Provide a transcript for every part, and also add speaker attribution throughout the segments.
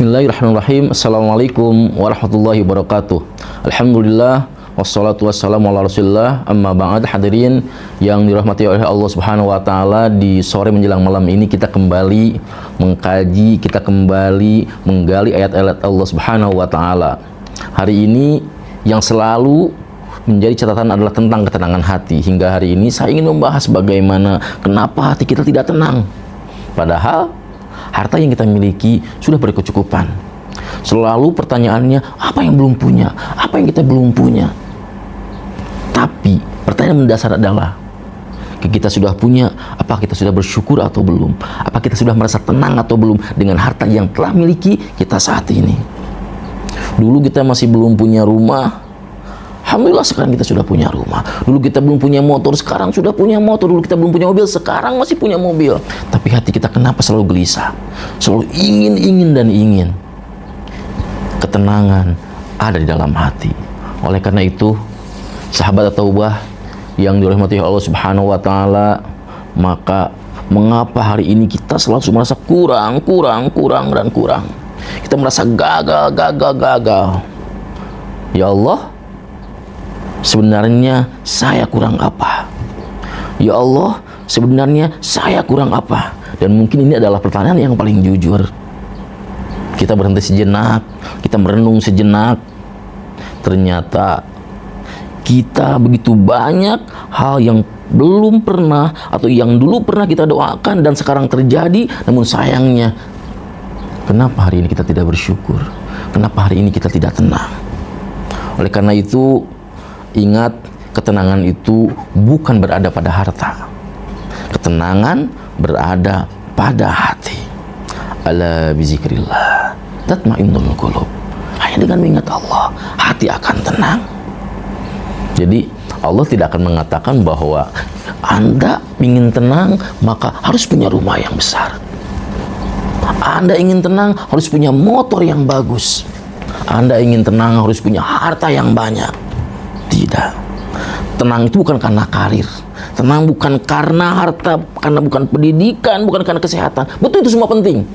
Speaker 1: Bismillahirrahmanirrahim. Assalamualaikum warahmatullahi wabarakatuh. Alhamdulillah wassalatu wassalamu ala rasulillah. Amma ba'd. Hadirin yang dirahmati oleh Allah Subhanahu wa taala, di sore menjelang malam ini kita kembali mengkaji, kita kembali menggali ayat-ayat Allah Subhanahu wa taala. Hari ini yang selalu menjadi catatan adalah tentang ketenangan hati. Hingga hari ini saya ingin membahas bagaimana kenapa hati kita tidak tenang. Padahal harta yang kita miliki sudah berkecukupan. Selalu pertanyaannya, apa yang belum punya? Apa yang kita belum punya? Tapi pertanyaan mendasar adalah, kita sudah punya, apa kita sudah bersyukur atau belum? Apa kita sudah merasa tenang atau belum dengan harta yang telah miliki kita saat ini? Dulu kita masih belum punya rumah, alhamdulillah sekarang kita sudah punya rumah. Dulu kita belum punya motor, sekarang sudah punya motor. Dulu kita belum punya mobil, sekarang masih punya mobil. Tapi hati kita kenapa selalu gelisah? Selalu ingin dan ingin. Ketenangan ada di dalam hati. Oleh karena itu, sahabat Taubah yang dirahmati Allah Subhanahu wa taala, maka mengapa hari ini kita selalu merasa kurang. Kita merasa gagal. Ya Allah, sebenarnya saya kurang apa? Ya Allah, sebenarnya saya kurang apa? Dan mungkin ini adalah pertanyaan yang paling jujur. Kita berhenti sejenak, kita merenung sejenak. Ternyata kita begitu banyak hal yang belum pernah atau yang dulu pernah kita doakan dan sekarang terjadi, namun sayangnya kenapa hari ini kita tidak bersyukur? Kenapa hari ini kita tidak tenang? Oleh karena itu, ingat, ketenangan itu bukan berada pada harta. Ketenangan berada pada hati. Ala bizikrillah tatmainnul qulub. Hanya dengan mengingat Allah, hati akan tenang. Jadi Allah tidak akan mengatakan bahwa Anda ingin tenang maka harus punya rumah yang besar. Anda ingin tenang harus punya motor yang bagus. Anda ingin tenang harus punya harta yang banyak. Tidak. Tenang itu bukan karena karir. Tenang bukan karena harta, karena bukan pendidikan, bukan karena kesehatan. Betul, itu semua penting.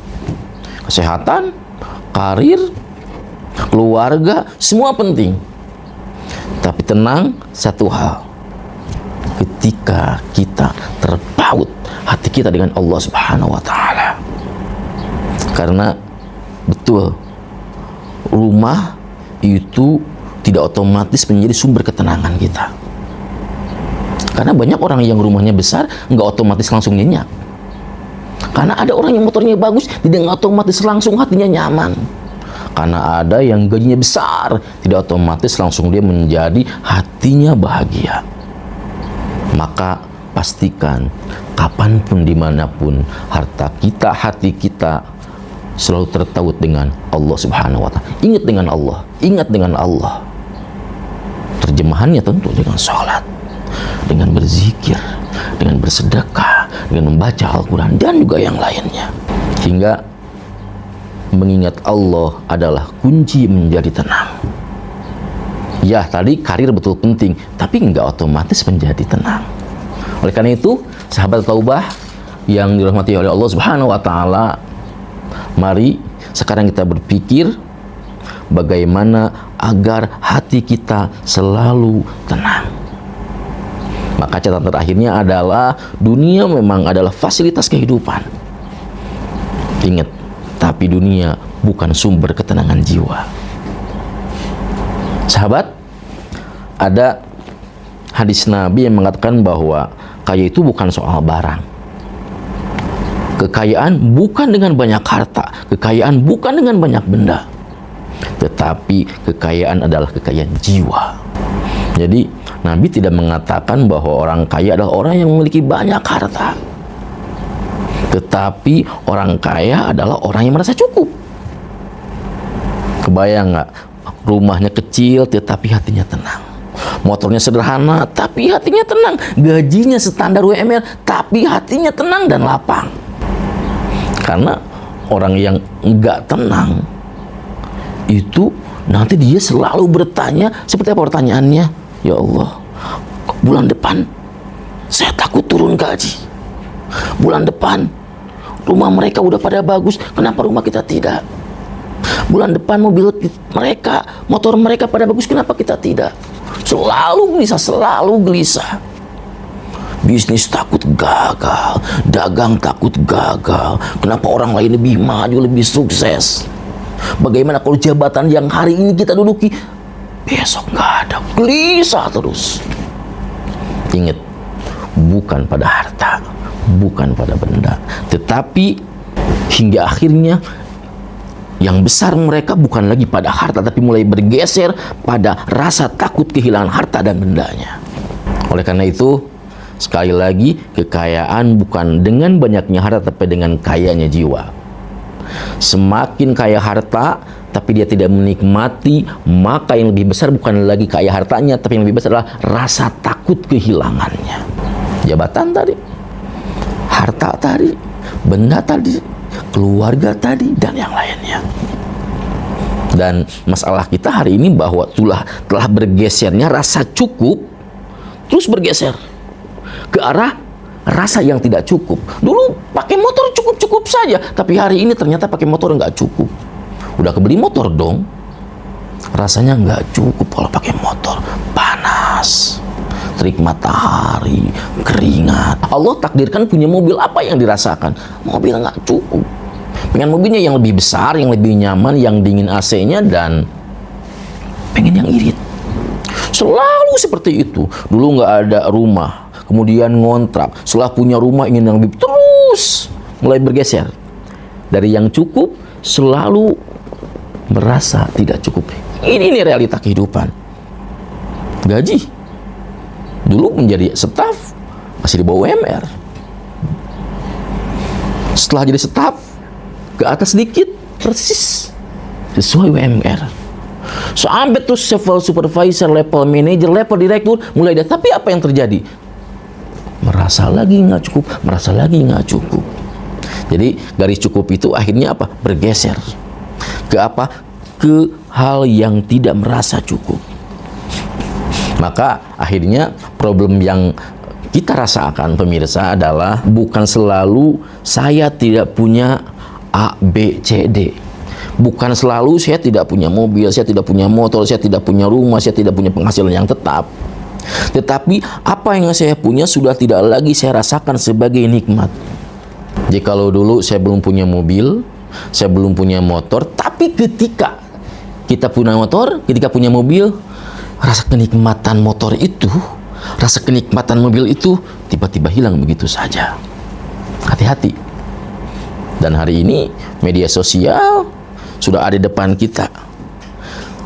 Speaker 1: Kesehatan, karir, keluarga, semua penting. Tapi tenang satu hal. Ketika kita terpaut hati kita dengan Allah Subhanahu wa taala. Karena betul, rumah itu tidak otomatis menjadi sumber ketenangan kita. Karena banyak orang yang rumahnya besar nggak otomatis langsung nyenyak. Karena ada orang yang motornya bagus, tidak otomatis langsung hatinya nyaman. Karena ada yang gajinya besar, tidak otomatis langsung dia menjadi hatinya bahagia. Maka pastikan kapanpun, dimanapun, harta kita, hati kita selalu tertaut dengan Allah Subhanahu wa ta'ala. Ingat dengan Allah, ingat dengan Allah. Terjemahannya tentu dengan sholat, dengan berzikir, dengan bersedekah, dengan membaca Al-Quran, dan juga yang lainnya. Hingga mengingat Allah adalah kunci menjadi tenang. Ya, tadi karir betul penting, tapi nggak otomatis menjadi tenang. Oleh karena itu, sahabat Taubah yang dirahmati oleh Allah Subhanahu wa ta'ala, mari sekarang kita berpikir bagaimana agar hati kita selalu tenang. Maka catatan terakhirnya adalah dunia memang adalah fasilitas kehidupan. Ingat, tapi dunia bukan sumber ketenangan jiwa. Sahabat, ada hadis Nabi yang mengatakan bahwa kaya itu bukan soal barang. Kekayaan bukan dengan banyak harta, kekayaan bukan dengan banyak benda, tetapi kekayaan adalah kekayaan jiwa. Jadi Nabi tidak mengatakan bahwa orang kaya adalah orang yang memiliki banyak harta, tetapi orang kaya adalah orang yang merasa cukup. Kebayang nggak? Rumahnya kecil tetapi hatinya tenang. Motornya sederhana tapi hatinya tenang. Gajinya standar UMR tapi hatinya tenang dan lapang. Karena orang yang nggak tenang itu nanti dia selalu bertanya, seperti apa pertanyaannya? Ya Allah, bulan depan saya takut turun gaji. Bulan depan rumah mereka udah pada bagus, kenapa rumah kita tidak? Bulan depan mobil mereka, motor mereka pada bagus, kenapa kita tidak? Selalu gelisah. Bisnis takut gagal, dagang takut gagal. Kenapa orang lain lebih maju, lebih sukses? Bagaimana kalau jabatan yang hari ini kita duduki, besok nggak ada, gelisah terus. Ingat, bukan pada harta, bukan pada benda, tetapi hingga akhirnya yang besar mereka bukan lagi pada harta, tapi mulai bergeser pada rasa takut kehilangan harta dan bendanya. Oleh karena itu, sekali lagi, kekayaan bukan dengan banyaknya harta, tapi dengan kayanya jiwa. Semakin kaya harta, tapi dia tidak menikmati, maka yang lebih besar bukan lagi kaya hartanya, tapi yang lebih besar adalah rasa takut kehilangannya. Jabatan tadi, harta tadi, benda tadi, keluarga tadi, dan yang lainnya. Dan masalah kita hari ini bahwa telah bergesernya rasa cukup, terus bergeser ke arah rasa yang tidak cukup. Dulu pakai motor cukup-cukup saja, tapi hari ini ternyata pakai motor nggak cukup. Udah kebeli motor dong, rasanya nggak cukup kalau pakai motor. Panas, terik matahari, keringat. Allah takdirkan punya mobil, apa yang dirasakan? Mobil nggak cukup. Pengen mobilnya yang lebih besar, yang lebih nyaman, yang dingin AC-nya, dan pengen yang irit. Selalu seperti itu. Dulu nggak ada rumah, kemudian ngontrak. Setelah punya rumah ingin yang lebih, terus mulai bergeser. Dari yang cukup selalu merasa tidak cukup. Ini realita kehidupan. Gaji dulu menjadi staf masih di bawah UMR. Setelah jadi staf ke atas sedikit persis sesuai UMR. Sampai terus level supervisor, level manager, level direktur mulai ada. Tapi apa yang terjadi? Merasa lagi nggak cukup, merasa lagi nggak cukup. Jadi garis cukup itu akhirnya apa? Bergeser ke apa? Ke hal yang tidak merasa cukup. Maka akhirnya problem yang kita rasakan pemirsa adalah bukan selalu saya tidak punya A, B, C, D. Bukan selalu saya tidak punya mobil, saya tidak punya motor, saya tidak punya rumah, saya tidak punya penghasilan yang tetap. Tetapi apa yang saya punya sudah tidak lagi saya rasakan sebagai nikmat. Jikalau dulu saya belum punya mobil, saya belum punya motor, tapi ketika kita punya motor, ketika punya mobil, rasa kenikmatan motor itu, rasa kenikmatan mobil itu tiba-tiba hilang begitu saja. Hati-hati. Dan hari ini media sosial sudah ada di depan kita,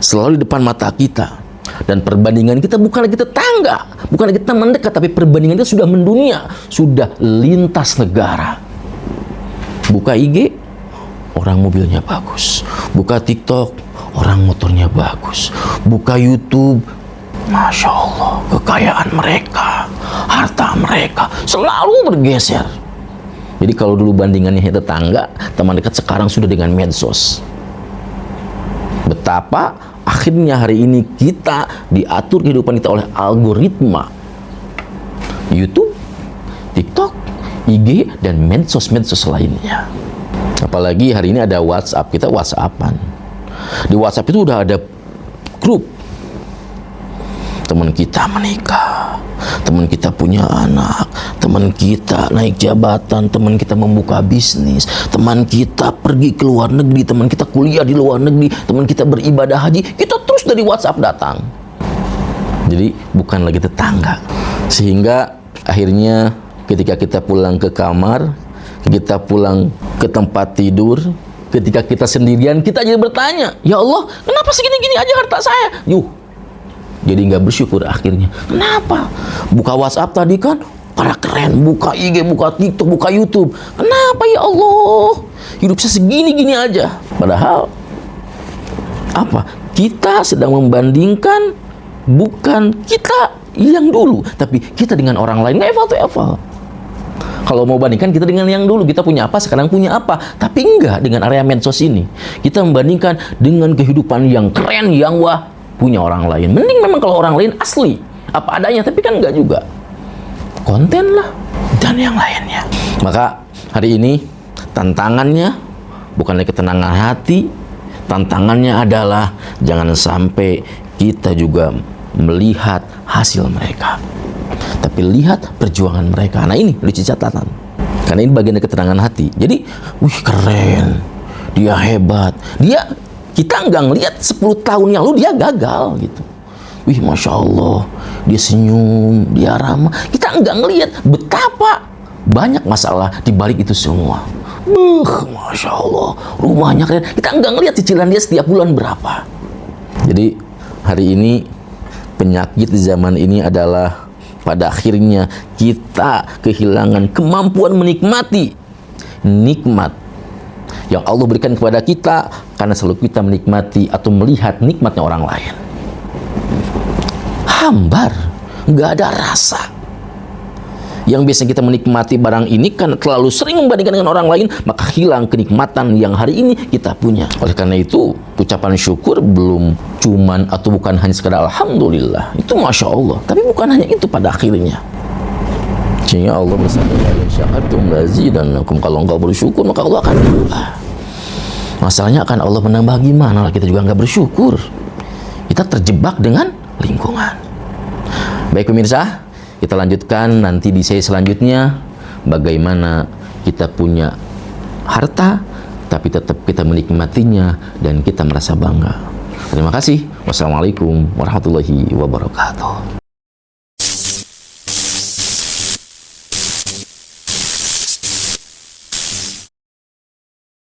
Speaker 1: selalu di depan mata kita. Dan perbandingan kita bukan lagi tetangga, bukan lagi teman dekat, tapi perbandingan kita sudah mendunia, sudah lintas negara. Buka IG, orang mobilnya bagus. Buka TikTok, orang motornya bagus. Buka YouTube, Masya Allah, kekayaan mereka, harta mereka selalu bergeser. Jadi kalau dulu bandingannya tetangga, teman dekat, sekarang sudah dengan medsos. Betapa akhirnya hari ini kita diatur kehidupan kita oleh algoritma YouTube, TikTok, IG, dan medsos-medsos lainnya. Apalagi hari ini ada WhatsApp, kita WhatsAppan. Di WhatsApp itu udah ada grup. Teman kita menikah, teman kita punya anak, teman kita naik jabatan, teman kita membuka bisnis, teman kita pergi ke luar negeri, teman kita kuliah di luar negeri, teman kita beribadah haji, kita terus dari WhatsApp datang. Jadi bukan lagi tetangga. Sehingga akhirnya ketika kita pulang ke kamar, kita pulang ke tempat tidur, ketika kita sendirian, kita jadi bertanya, ya Allah, kenapa segini-gini aja harta saya? Jadi nggak bersyukur akhirnya. Kenapa? Buka WhatsApp tadi kan pada keren, buka IG, buka TikTok, buka YouTube. Kenapa ya Allah? Hidup saya segini-gini aja. Padahal apa? Kita sedang membandingkan bukan kita yang dulu, tapi kita dengan orang lain. Nggak eval. Kalau mau bandingkan kita dengan yang dulu, kita punya apa, sekarang punya apa. Tapi enggak dengan area medsos ini. Kita membandingkan dengan kehidupan yang keren, yang wah, punya orang lain. Mending memang kalau orang lain asli, apa adanya, tapi kan enggak juga. Konten lah, dan yang lainnya. Maka hari ini tantangannya bukan lagi ketenangan hati, Tantangannya adalah jangan sampai kita juga melihat hasil mereka, tapi lihat perjuangan mereka. Nah ini lucu catatan, karena ini bagian dari keterangan hati. Jadi, wih keren, dia hebat, kita nggak ngelihat 10 tahun yang lalu dia gagal gitu. Wih Masya Allah, dia senyum, dia ramah. Kita nggak ngelihat betapa banyak masalah di balik itu semua. Masya Allah, rumahnya keren. Kita nggak ngelihat cicilan dia setiap bulan berapa. Jadi hari ini penyakit di zaman ini adalah pada akhirnya kita kehilangan kemampuan menikmati nikmat yang Allah berikan kepada kita karena selalu kita menikmati atau melihat nikmatnya orang lain. Hambar, nggak ada rasa. Yang biasanya kita menikmati barang ini karena terlalu sering membandingkan dengan orang lain, maka hilang kenikmatan yang hari ini kita punya. Oleh karena itu, ucapan syukur belum cuman atau bukan hanya sekadar alhamdulillah, itu Masya Allah, tapi bukan hanya itu pada akhirnya. Sehingga Allah bersabda, "Syakartum lazidannakum." Kalau engkau bersyukur, maka Allah akan menambah. Masalahnya akan Allah menambah gimana? Kita juga nggak bersyukur. Kita terjebak dengan lingkungan. Baik pemirsa, kita lanjutkan nanti di sesi selanjutnya bagaimana kita punya harta tapi tetap kita menikmatinya dan kita merasa bangga. Terima kasih. Wassalamualaikum warahmatullahi wabarakatuh.